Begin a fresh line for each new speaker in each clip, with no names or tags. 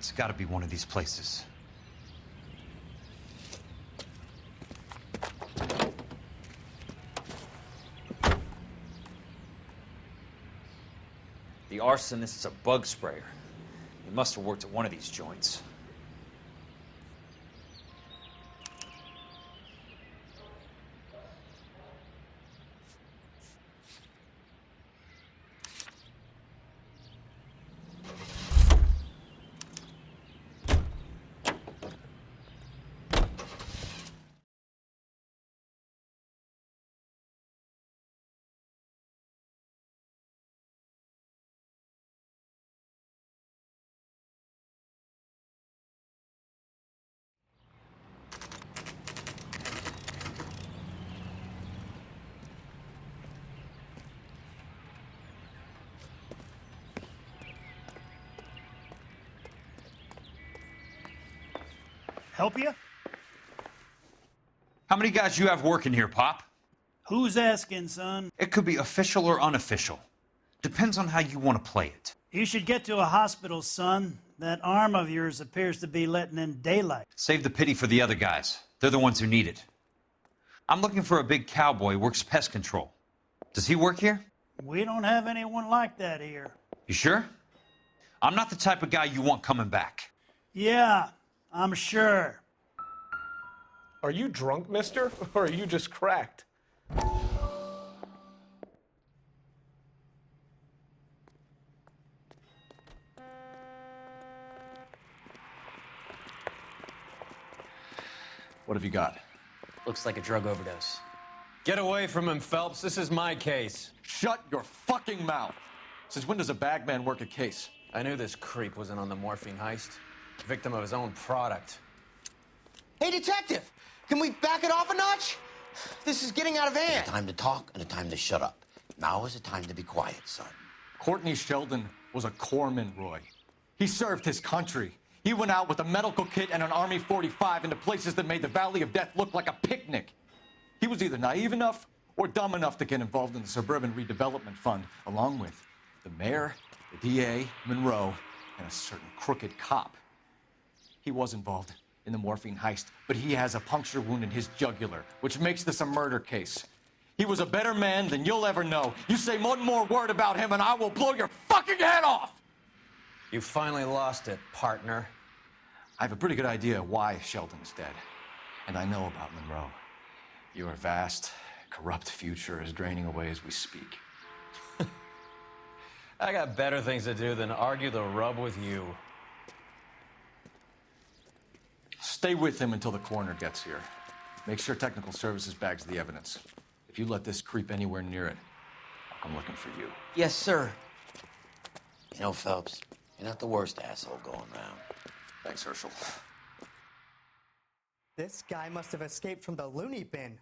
It's got to be one of these places. The arsonist's a bug sprayer. He must have worked at one of these joints.
Help you?
How many guys you have working here, Pop?
Who's asking, son?
It could be official or unofficial. Depends on how you want to play it.
You should get to a hospital, son. That arm of yours appears to be letting in daylight.
Save the pity for the other guys. They're the ones who need it. I'm looking for a big cowboy who works pest control. Does he work here?
We don't have anyone like that here.
You sure? I'm not the type of guy you want coming back.
Yeah, I'm sure.
Are you drunk, mister? Or are you just cracked?
What have you got?
Looks like a drug overdose.
Get away from him, Phelps. This is my case.
Shut your fucking mouth! Since when does a bagman work a case?
I knew this creep wasn't on the morphine heist. Victim of his own product.
Hey, detective! Can we back it off a notch? This is getting out of hand.
A time to talk and a time to shut up. Now is a time to be quiet, son.
Courtney Sheldon was a corpsman, Roy. He served his country. He went out with a medical kit and an Army 45 into places that made the Valley of Death look like a picnic. He was either naive enough or dumb enough to get involved in the Suburban Redevelopment Fund, along with the mayor, the DA, Monroe, and a certain crooked cop. He was involved in the morphine heist, but he has a puncture wound in his jugular, which makes this a murder case. He was a better man than you'll ever know. You say one more word about him and I will blow your fucking head off!
You finally lost it, partner.
I have a pretty good idea why Sheldon's dead. And I know about Monroe. Your vast, corrupt future is draining away as we speak.
I got better things to do than argue the rub with you.
Stay with him until the coroner gets here. Make sure technical services bags the evidence. If you let this creep anywhere near it, I'm looking for you.
Yes, sir.
You know, Phelps, you're not the worst asshole going around.
Thanks, Herschel.
This guy must have escaped from the loony bin.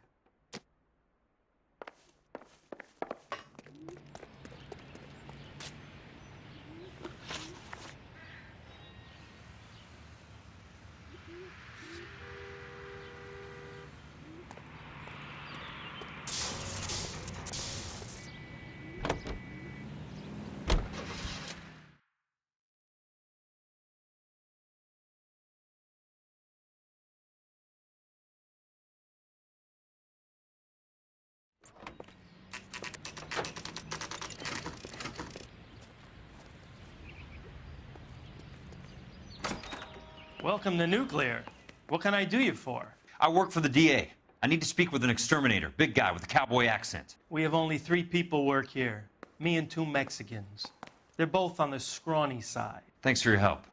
Welcome to Nuclear. What can I do you for?
I work for the DA. I need to speak with an exterminator, big guy with a cowboy accent.
We have only 3 people work here. Me and 2 Mexicans. They're both on the scrawny side.
Thanks for your help.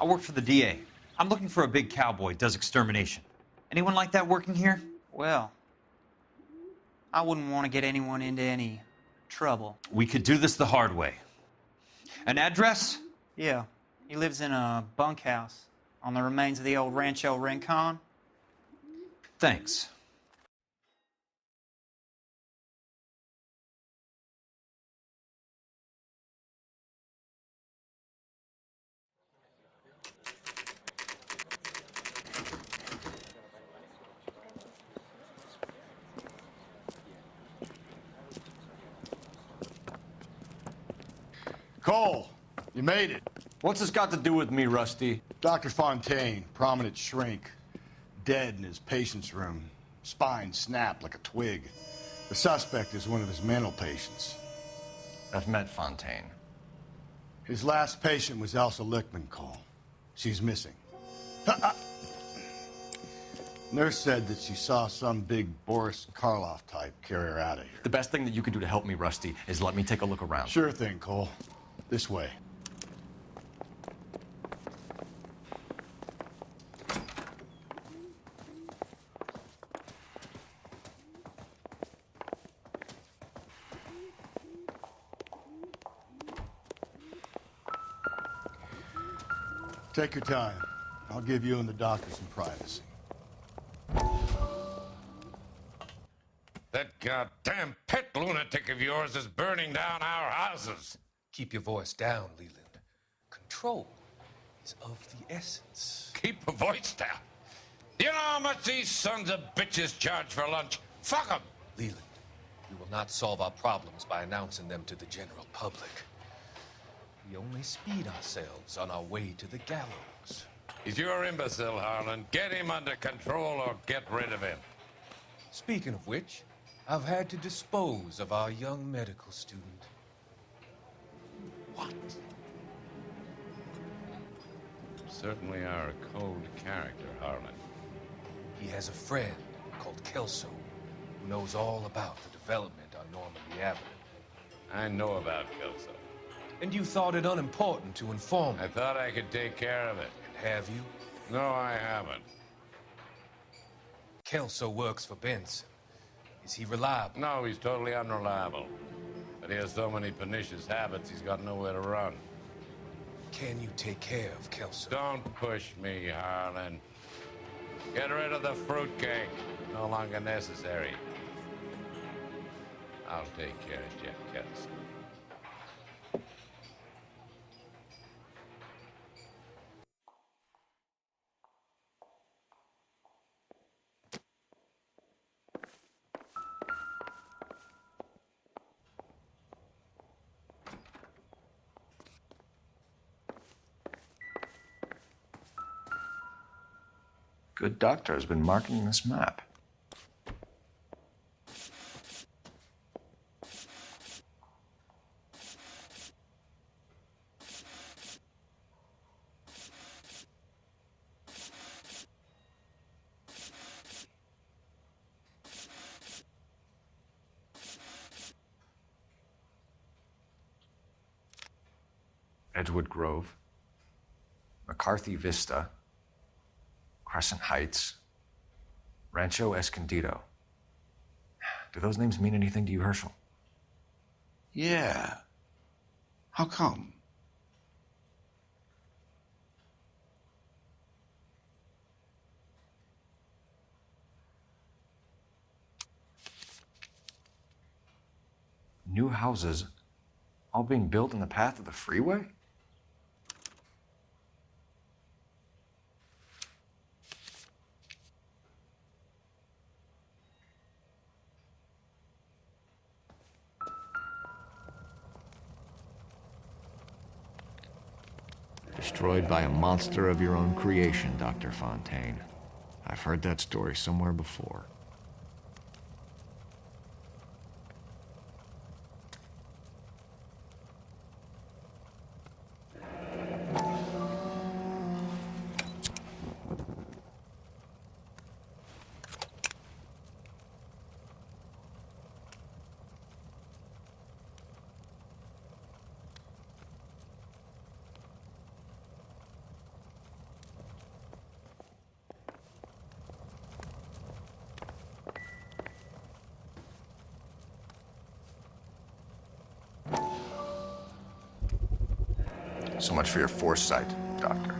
I work for the DA. I'm looking for a big cowboy who does extermination. Anyone like that working here?
Well, I wouldn't want to get anyone into any trouble.
We could do this the hard way. An address?
Yeah, he lives in a bunkhouse on the remains of the old Rancho Rincon.
Thanks.
Cole, you made it.
What's this got to do with me, Rusty?
Dr. Fontaine, prominent shrink, dead in his patient's room. Spine snapped like a twig. The suspect is one of his mental patients.
I've met Fontaine.
His last patient was Elsa Lichtman, Cole. She's missing. Nurse said that she saw some big Boris Karloff type carry her out of here.
The best thing that you can do to help me, Rusty, is let me take a look around.
Sure thing, Cole. This way. Take your time. I'll give you and the doctor some privacy.
That goddamn pet lunatic of yours is burning down our houses.
Keep your voice down, Leland. Control is of the essence.
Keep your voice down. You know how much these sons of bitches charge for lunch? Fuck them.
Leland, we will not solve our problems by announcing them to the general public. We only speed ourselves on our way to the gallows.
He's your imbecile, Harlan. Get him under control or get rid of him.
Speaking of which, I've had to dispose of our young medical student.
What? You certainly are a cold character, Harlan.
He has a friend called Kelso who knows all about the development on Normandy Avenue.
I know about Kelso.
And you thought it unimportant to inform me.
I thought I could take care of it.
And have you?
No, I haven't.
Kelso works for Benson. Is he reliable?
No, he's totally unreliable. But he has so many pernicious habits, he's got nowhere to run.
Can you take care of Kelso?
Don't push me, Harlan. Get rid of the fruitcake. No longer necessary. I'll take care of Jeff Kelso.
Good doctor has been marking this map. Edgewood Grove, McCarthy Vista, Crescent Heights, Rancho Escondido. Do those names mean anything to you, Herschel?
Yeah. How come?
New houses all being built in the path of the freeway?
Destroyed by a monster of your own creation, Dr. Fontaine. I've heard that story somewhere before. So much for your foresight, Doctor.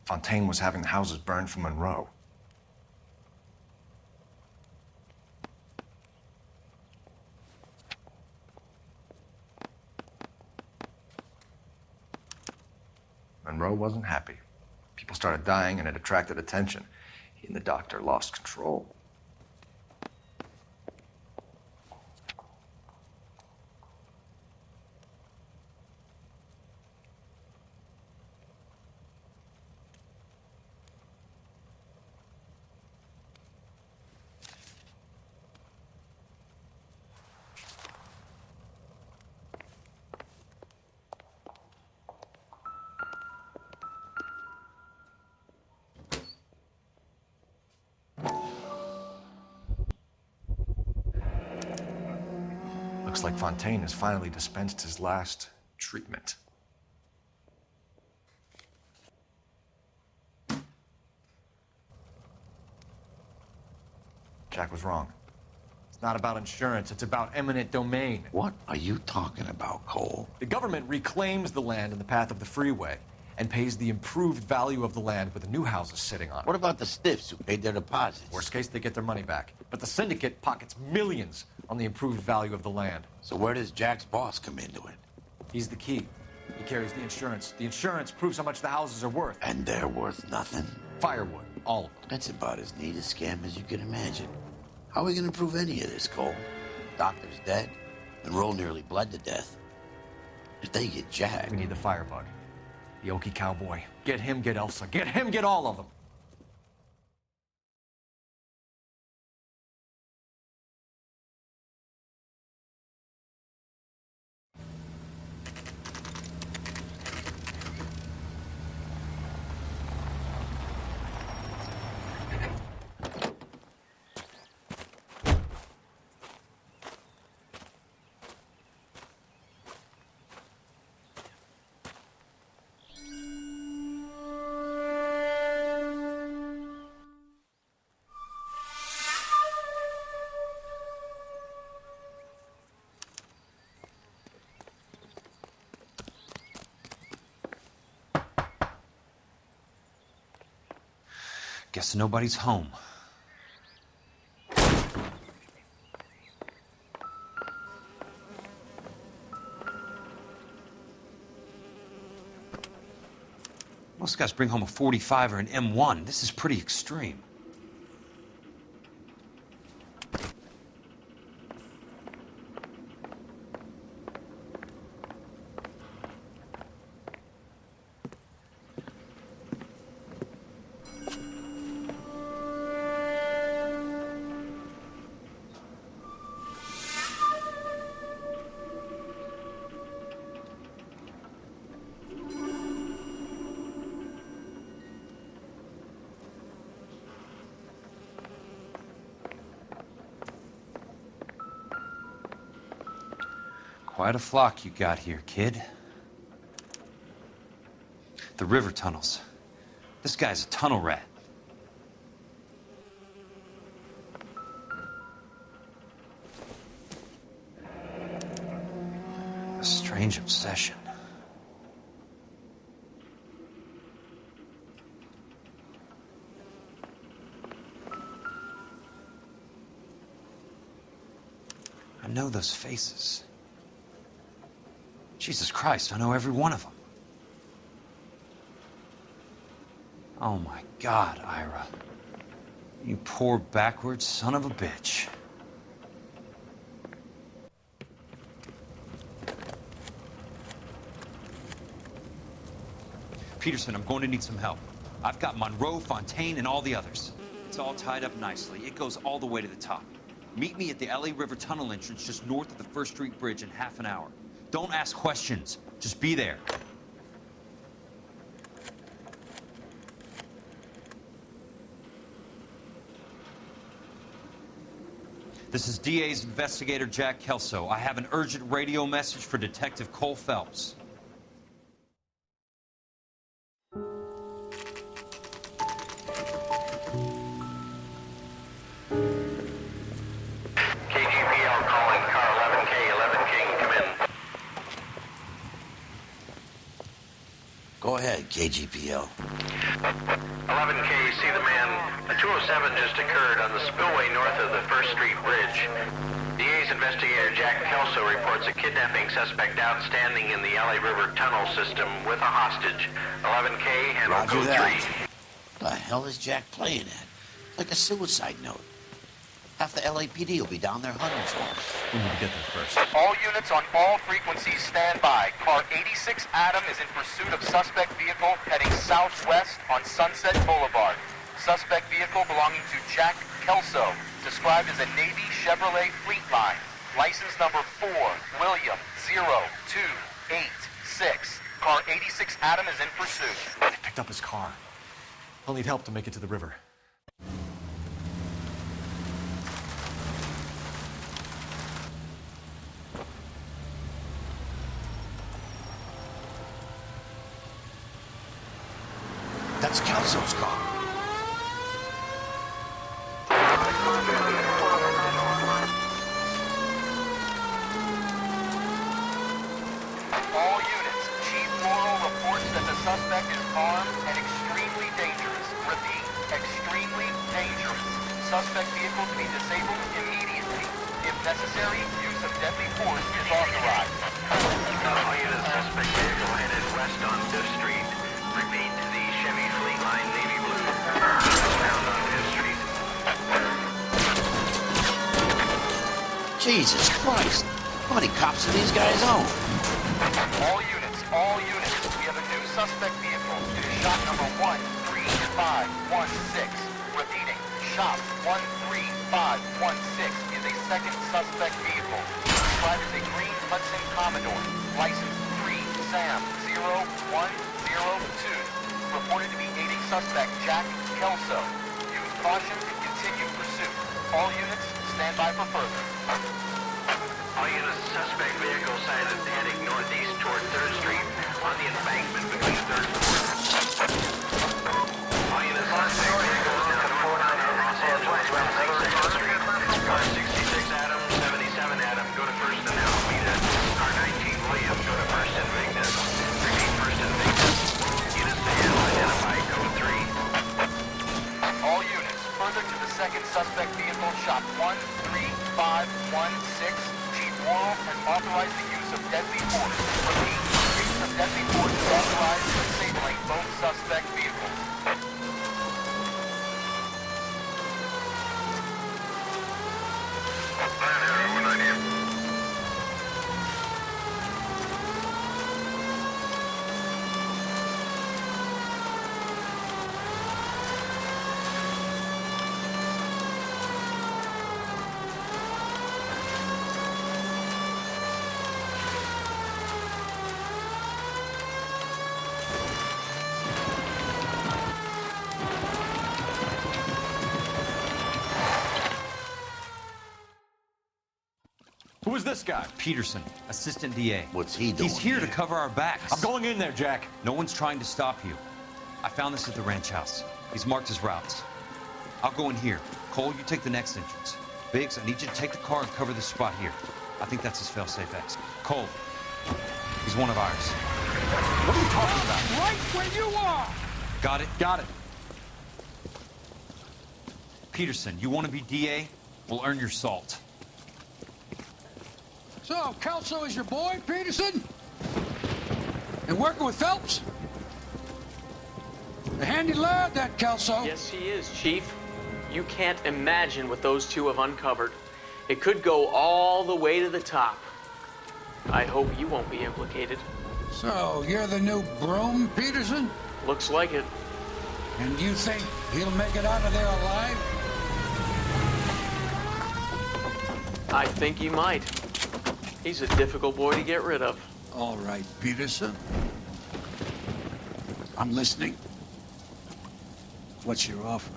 Fontaine was having the houses burned for Monroe. Monroe wasn't happy. People started dying and it attracted attention. He and the doctor lost control. Looks like Fontaine has finally dispensed his last treatment. Jack was wrong. It's not about insurance, it's about eminent domain.
What are you talking about, Cole?
The government reclaims the land in the path of the freeway and pays the improved value of the land with the new houses sitting on it.
What about the stiffs who paid their deposits?
Worst case, they get their money back. But the syndicate pockets millions on the improved value of the land.
So where does Jack's boss come into it?
He's the key. He carries the insurance. The insurance proves how much the houses are worth.
And they're worth nothing?
Firewood, all of them.
That's about as neat a scam as you can imagine. How are we going to prove any of this, Cole? Doctor's dead. Monroe nearly bled to death. If they get Jack...
We need the firebug. The Okie cowboy. Get him, get Elsa. Get him, get all of them.
Guess nobody's home. Most guys bring home a 45 or an M1. This is pretty extreme. Quite a flock you got here, kid. The river tunnels. This guy's a tunnel rat. A strange obsession. I know those faces. Jesus Christ, I know every one of them. Oh my God, Ira. You poor backwards son of a bitch. Peterson, I'm going to need some help. I've got Monroe, Fontaine, and all the others. It's all tied up nicely. It goes all the way to the top. Meet me at the LA River Tunnel entrance just north of the First Street Bridge in half an hour. Don't ask questions. Just be there. This is DA's investigator Jack Kelso. I have an urgent radio message for Detective Cole Phelps.
right, KGPL.
11K, see the man. A 207 just occurred on the spillway north of the 1st Street Bridge. DA's investigator Jack Kelso reports a kidnapping suspect outstanding in the LA River tunnel system with a hostage. 11K, handle
Roger
code
that.
3.
The hell is Jack playing at? Like a suicide note. Half the LAPD will be down there hunting for him.
We need to get there first.
All units on all frequencies stand by. Car 86 Adam is in pursuit of suspect vehicle heading southwest on Sunset Boulevard. Suspect vehicle belonging to Jack Kelso, described as a Navy Chevrolet Fleetline. License number 4, William 0286. Car 86 Adam is in pursuit.
They picked up his car. I'll need help to make it to the river.
That's Kelso's car.
All units, Chief Morrow reports that the suspect is armed and extremely dangerous. Repeat, extremely dangerous. Suspect vehicle to be disabled immediately. If necessary, use of deadly force is authorized.
All units, suspect vehicle headed west on 5th Street. Repeat, the Chevy Fleetline Navy Blue. Found on 5th Street.
Jesus Christ. How many cops do these guys own?
All units, we have a new suspect vehicle. It is shop number 13516. Repeating, shop 13516 is a second suspect vehicle. Described as a green Hudson Commodore. License 3 Sam 0102. Reported to be aiding suspect Jack Kelso. Use caution and continue pursuit. All units, stand by for further.
All units, suspect vehicle sighted heading northeast toward 3rd Street on the embankment between 3rd and 4th. All units, suspect vehicle down northbound on Los Angeles, 2nd Street. Car 66 Adam, 77 Adam, go to 1st and Alameda. Car 19 William, go to 1st and Vignes. Repeat, 1st and Vignes. Units to handle, identify code 3.
All units, further to the second suspect vehicle, shop 13516. Chief Morrow has authorized the use of deadly force. Repeat, use of deadly force is authorized for disabling both suspect vehicles.
Who is this guy?
Peterson, assistant DA.
What's he doing?
He's here to cover our backs.
I'm going in there, Jack.
No one's trying to stop you. I found this at the ranch house. He's marked his routes. I'll go in here. Cole, you take the next entrance. Biggs, I need you to take the car and cover this spot here. I think that's his fail-safe exit. Cole, he's one of ours.
What are you talking about?
Right where you are!
Got it?
Got it.
Peterson, you want to be DA? We'll earn your salt.
So, Kelso is your boy, Peterson? And working with Phelps? A handy lad, that Kelso.
Yes, he is, Chief. You can't imagine what those two have uncovered. It could go all the way to the top. I hope you won't be implicated.
So, you're the new broom, Peterson?
Looks like it.
And you think he'll make it out of there alive?
I think he might. He's a difficult boy to get rid of.
All right, Peterson. I'm listening. What's your offer?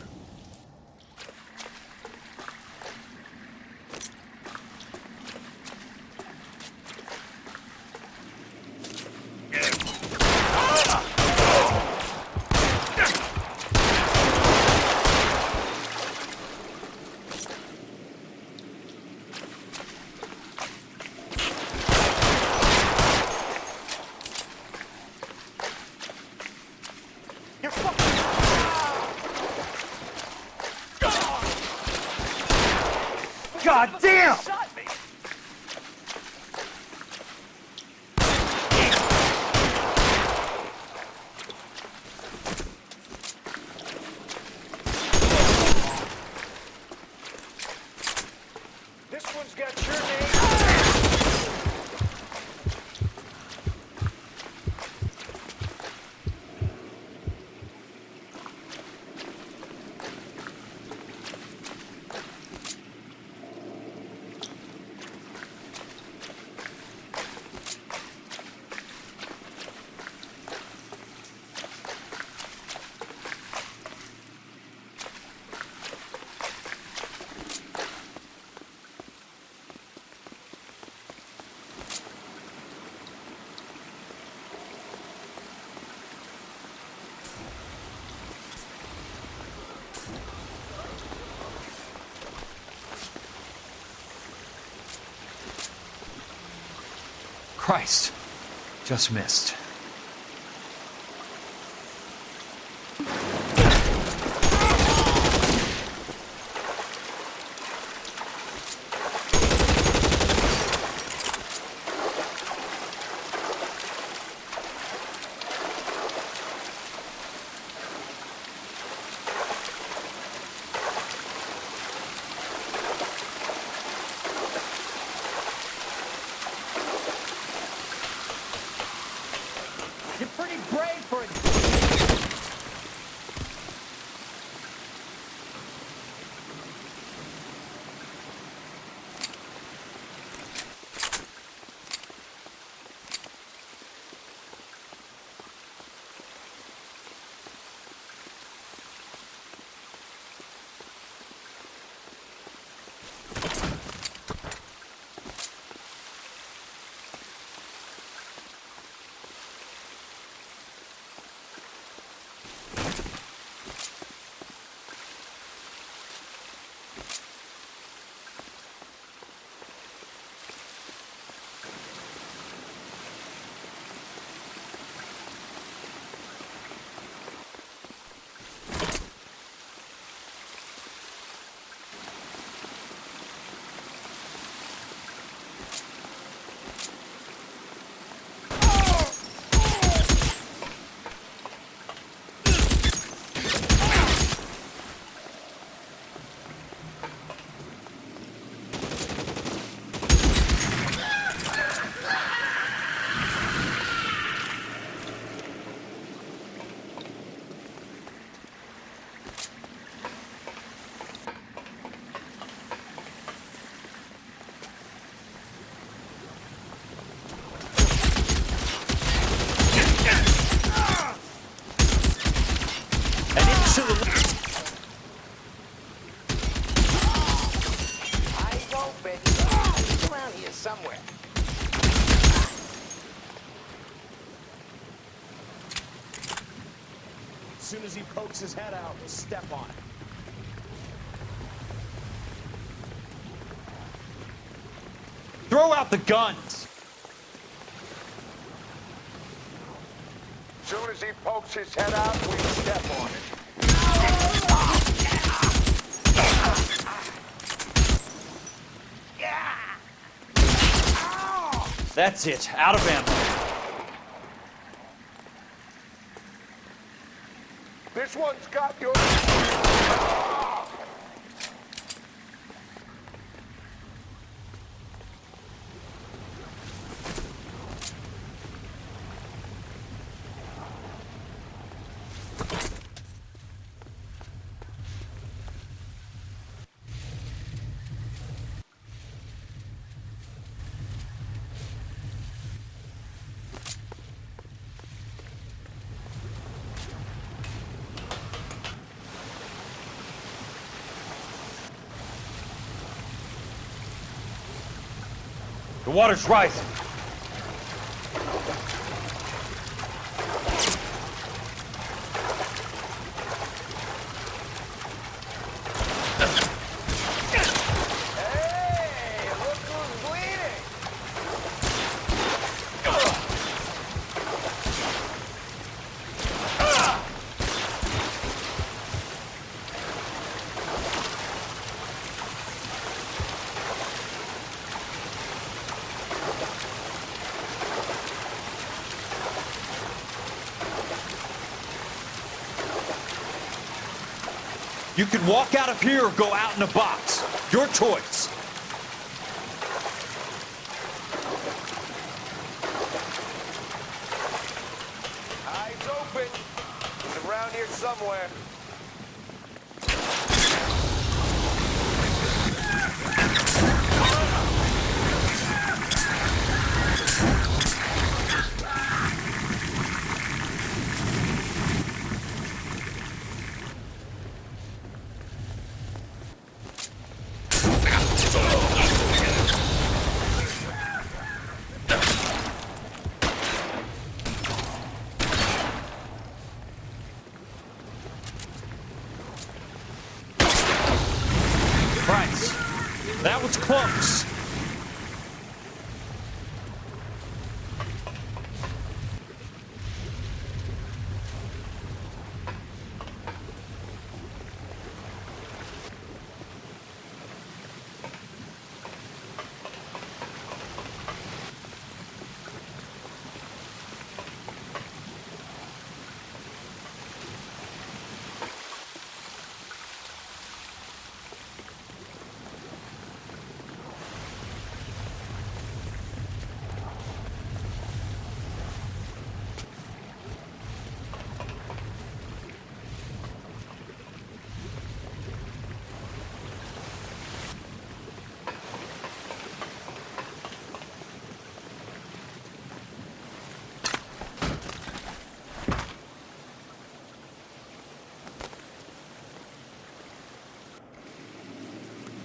God damn!
This one's got your name.
Christ, just missed.
You're pretty brave for it. Somewhere. As soon as he pokes his head out, we'll step on it.
Throw out the guns!
As soon as he pokes his head out, we step on it.
That's it. Out of ammo.
This one's got your...
The water's rising. You can walk out of here or go out in a box. Your choice.
Eyes open. It's around here somewhere.
That was close.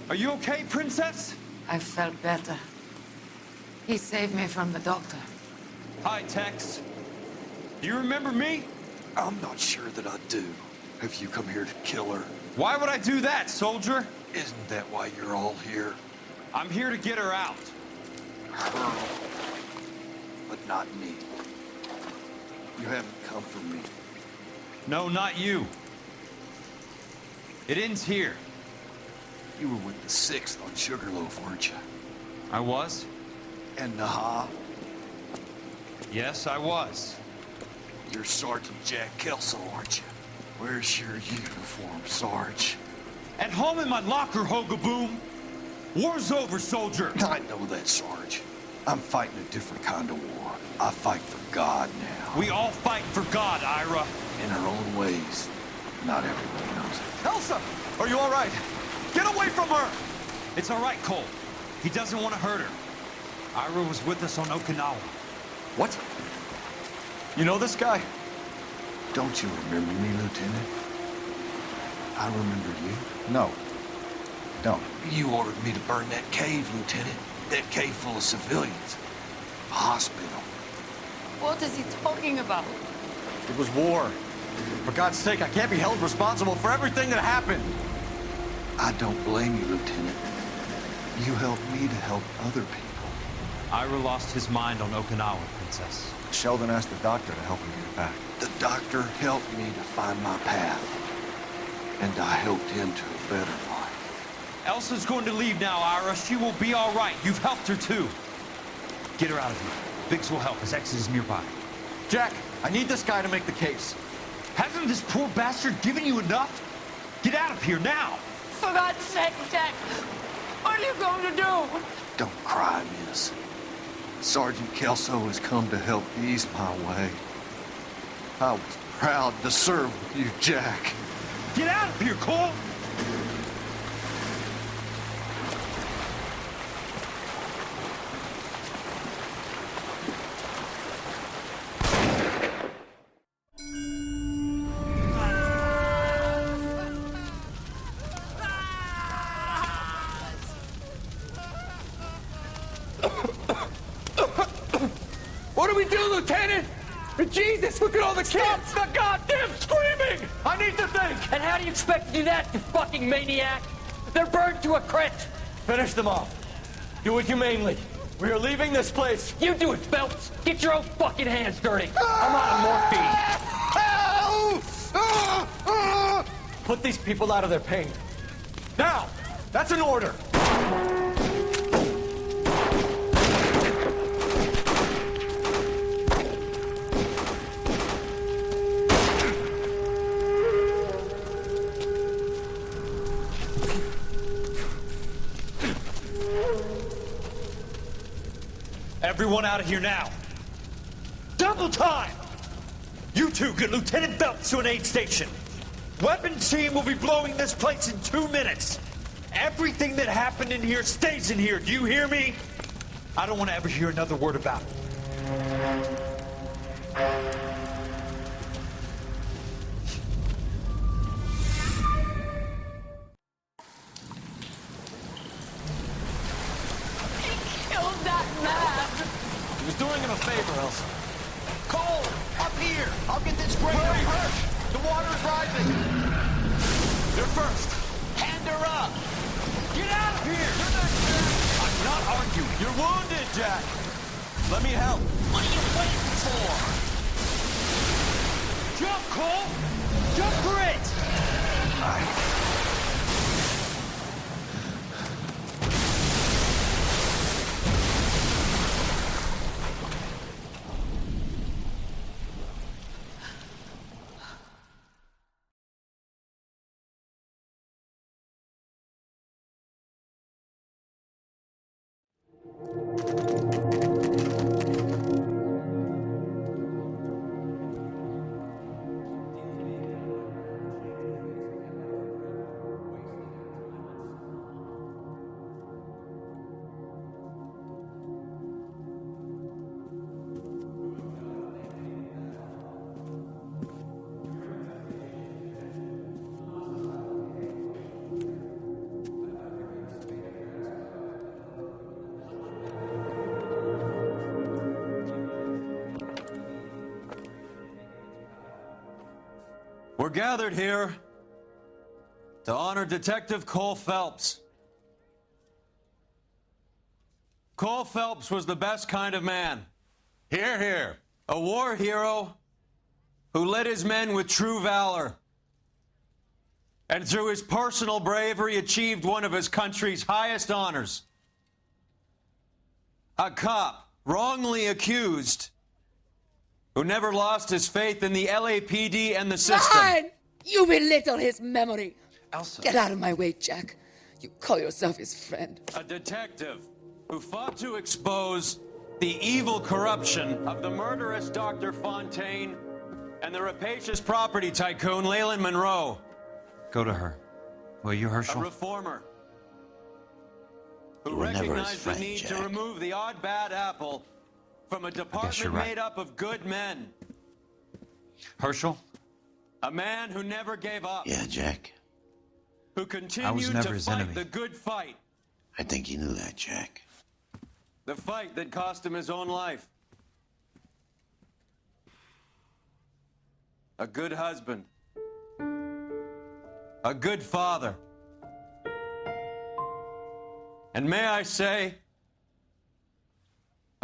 Are you okay, Princess?
I felt better. He saved me from the doctor.
Hi, Tex. Do you remember me?
I'm not sure that I do. Have you come here to kill her?
Why would I do that, soldier?
Isn't that why you're all here?
I'm here to get her out.
Her, but not me. You haven't come for me.
No, not you. It ends here.
You were with the 6th on Sugarloaf, weren't you?
I was?
And Naha?
Yes, I was.
You're Sergeant Jack Kelso, aren't you? Where's your uniform, Sarge?
At home in my locker, Hogaboom. War's over, soldier.
I know that, Sarge. I'm fighting a different kind of war. I fight for God now.
We all fight for God, Ira.
In our own ways. Not everyone knows it.
Elsa, are you all right? Get away from her! It's all right, Cole. He doesn't want to hurt her. Ira was with us on Okinawa.
What?
You know this guy?
Don't you remember me, Lieutenant? I remember you.
No. Don't.
You ordered me to burn that cave, Lieutenant. That cave full of civilians. A hospital.
What is he talking about?
It was war. For God's sake, I can't be held responsible for everything that happened.
I don't blame you, Lieutenant. You helped me to help other people.
Ira lost his mind on Okinawa, Princess.
Sheldon asked the doctor to help him get back.
The doctor helped me to find my path. And I helped him to a better life.
Elsa's going to leave now, Ira. She will be all right. You've helped her, too. Get her out of here. Biggs will help. His ex is nearby.
Jack, I need this guy to make the case.
Hasn't this poor bastard given you enough? Get out of here now!
For God's sake, Jack! What are you going to do?
Don't cry, miss. Sergeant Kelso has come to help ease my way. I was proud to serve with you, Jack.
Get out of here, Cole!
What do we do, Lieutenant? Jesus, look at all the kids!
Stop the goddamn screaming! I need to think!
And how do you expect to do that, you fucking maniac? They're burned to a crisp!
Finish them off. Do it humanely. We are leaving this place.
You do it, Phelps! Get your own fucking hands dirty! I'm out of morphine!
Put these people out of their pain. Now! That's an order!
Everyone out of here now. Double time! You two get Lieutenant Phelps to an aid station. Weapons team will be blowing this place in 2 minutes. Everything that happened in here stays in here. Do you hear me? I don't want to ever hear another word about it.
Killed that man!
He was doing him a favor, Elsa.
Cole! Up here! I'll get this breaker hurt! The water's rising!
You're first.
Hand her up! Get out of here!
You're not Jack. I'm not arguing. You're wounded, Jack. Let me help.
What are you waiting for?
Jump, Cole! Jump for it! We're gathered here to honor Detective Cole Phelps. Cole Phelps was the best kind of man. Hear, hear. A war hero who led his men with true valor. And through his personal bravery achieved one of his country's highest honors. A cop wrongly accused who never lost his faith in the LAPD and the system.
Fine! You belittle his memory.
Elsa.
Get out of my way, Jack. You call yourself his friend.
A detective who fought to expose the evil corruption of the murderous Dr. Fontaine and the rapacious property tycoon Leyland Monroe. Go to her. Will you, Herschel? A reformer who
You were never his
recognized
friend,
the need to
Jack.
remove the odd bad apple from a department
right.
made up of good men. Herschel? A man who never gave up.
Yeah, Jack.
Who continued to fight the good fight.
I think you knew that, Jack.
The fight that cost him his own life. A good husband. A good father. And may I say,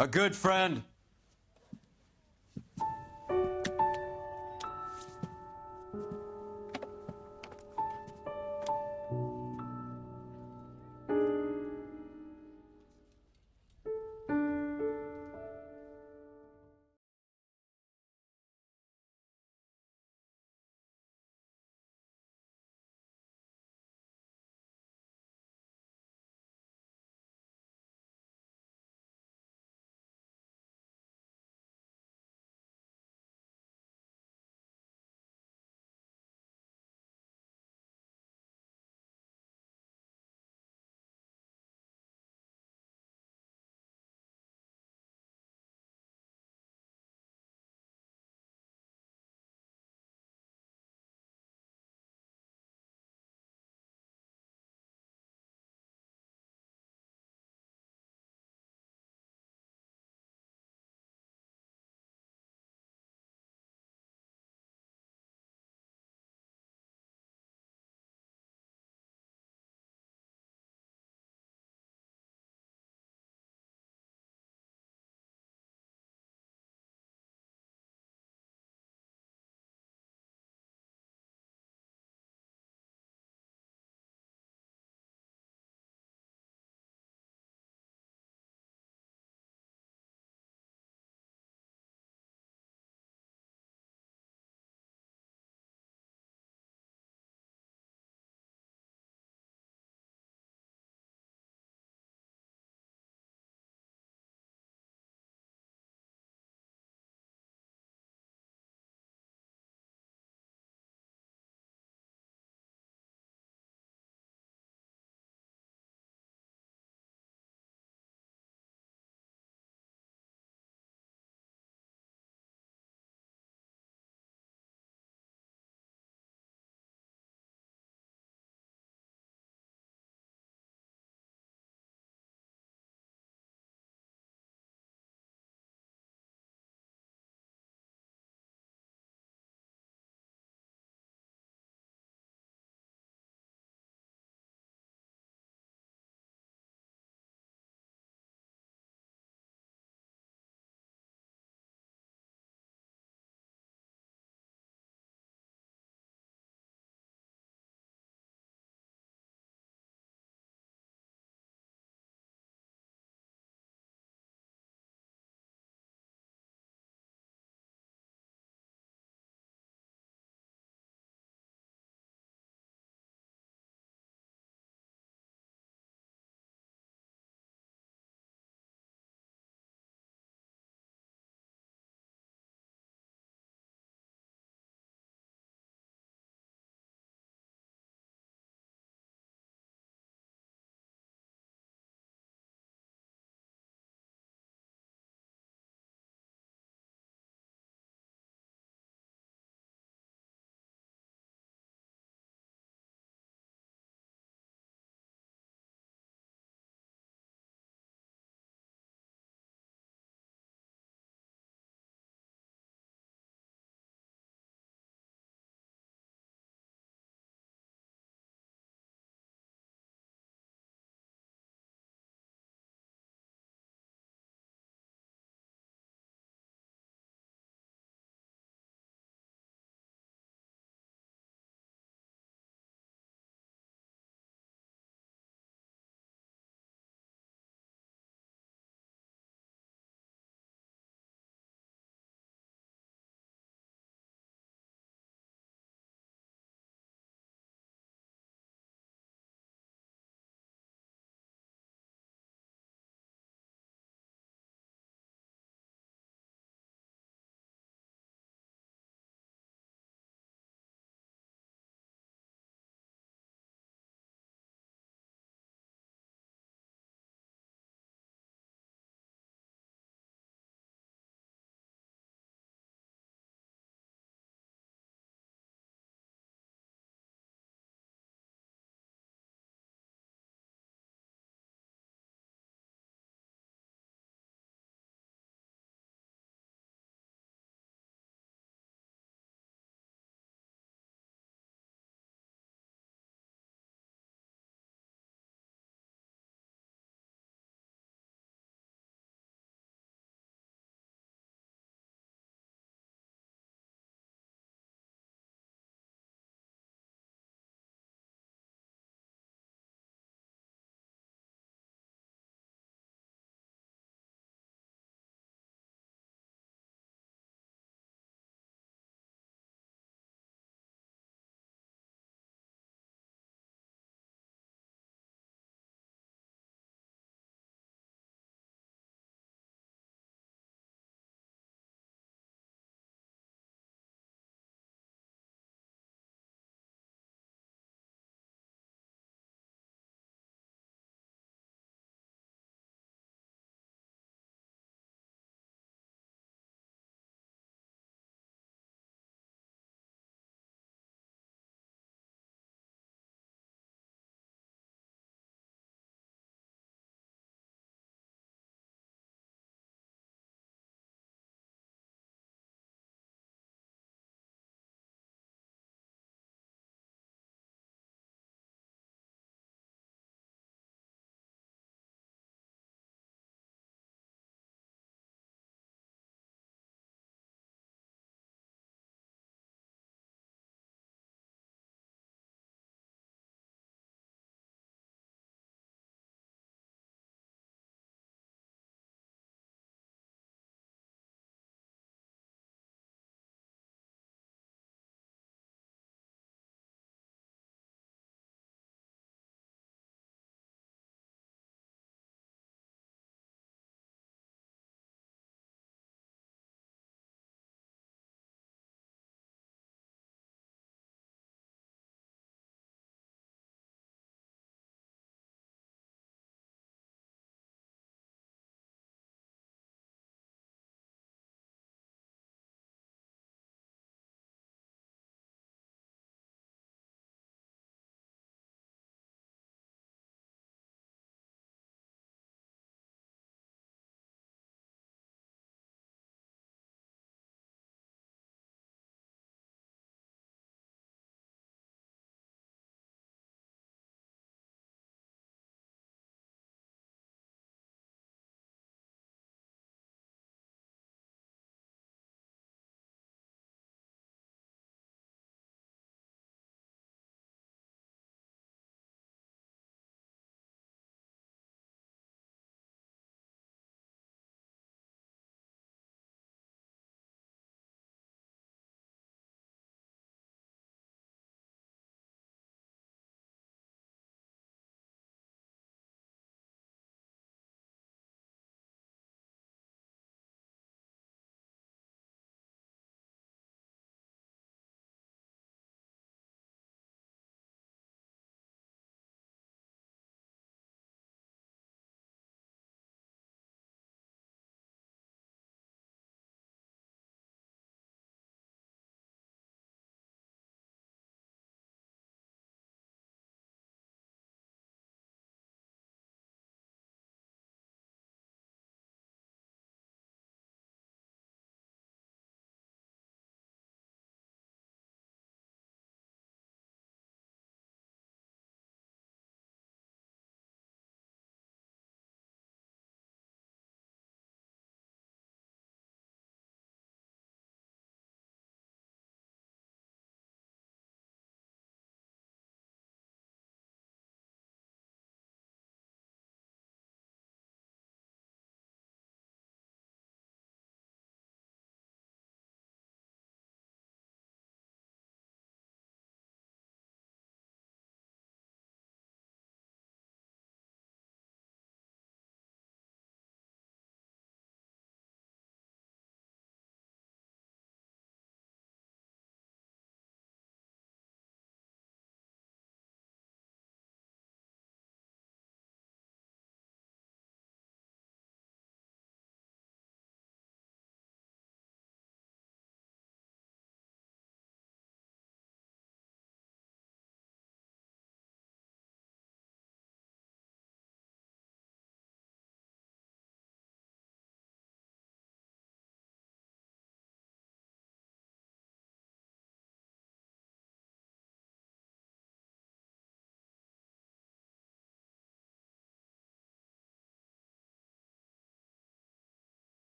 a good friend.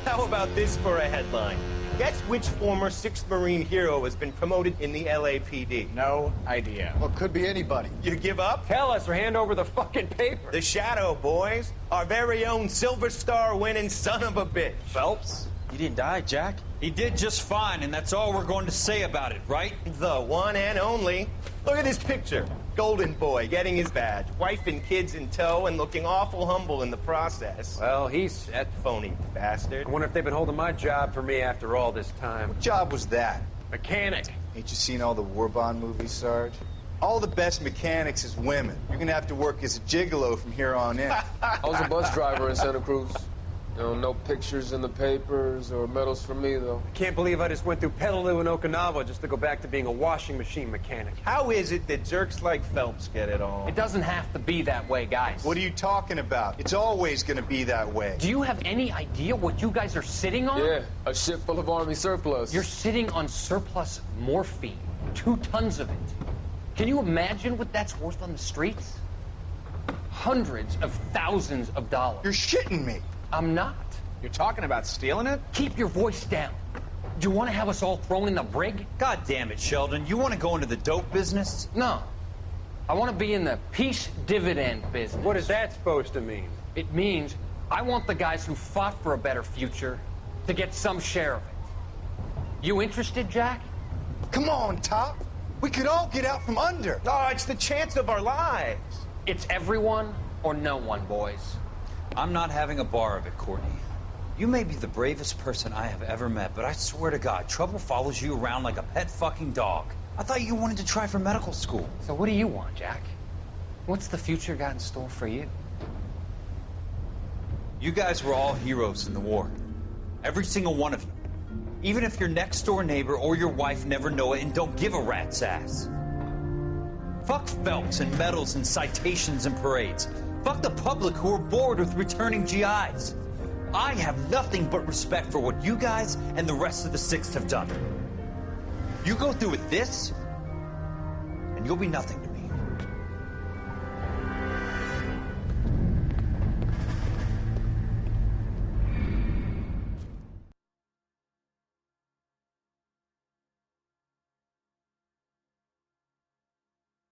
How about this for a headline? Guess which former 6th Marine hero has been promoted in the LAPD?
No idea.
Well, could be anybody.
You give up?
Tell us or hand over the fucking paper.
The Shadow, boys. Our very own Silver Star winning son of a bitch.
Phelps? You didn't die, Jack.
He did just fine, and that's all we're going to say about it, right?
The one and only. Look at this picture. Golden boy getting his badge, wife and kids in tow, and looking awful humble in the process.
Well, he's
That phony bastard.
I wonder if they've been holding my job for me after all this time.
What job was that?
Mechanic.
Ain't you seen all the war bond movies, Sarge? All the best mechanics is women. You're gonna have to work as a gigolo from here on in.
I was a bus driver in Santa Cruz. You know, no pictures in the papers or medals for me, though.
I can't believe I just went through Petaloo and Okinawa just to go back to being a washing machine mechanic.
How is it that jerks like Phelps get it all?
It doesn't have to be that way, guys.
What are you talking about? It's always gonna be that way.
Do you have any idea what you guys are sitting on?
Yeah, a ship full of Army surplus.
You're sitting on surplus morphine. 2 tons of it. Can you imagine what that's worth on the streets? Hundreds of thousands of dollars.
You're shitting me.
I'm not.
You're talking about stealing it?
Keep your voice down. Do you want to have us all thrown in the brig?
God damn it, Sheldon. You want to go into the dope business?
No. I want to be in the peace dividend business.
What is that supposed to mean?
It means I want the guys who fought for a better future to get some share of it. You interested, Jack?
Come on, Top. We could all get out from under.
Oh, it's the chance of our lives.
It's everyone or no one, boys.
I'm not having a bar of it, Courtney. You may be the bravest person I have ever met, but I swear to God, trouble follows you around like a pet fucking dog. I thought you wanted to try for medical school.
So what do you want, Jack? What's the future got in store for you?
You guys were all heroes in the war. Every single one of you. Even if your next door neighbor or your wife never know it and don't give a rat's ass. Fuck Phelps and medals and citations and parades. Fuck the public who are bored with returning GIs. I have nothing but respect for what you guys and the rest of the 6th have done. You go through with this, and you'll be nothing.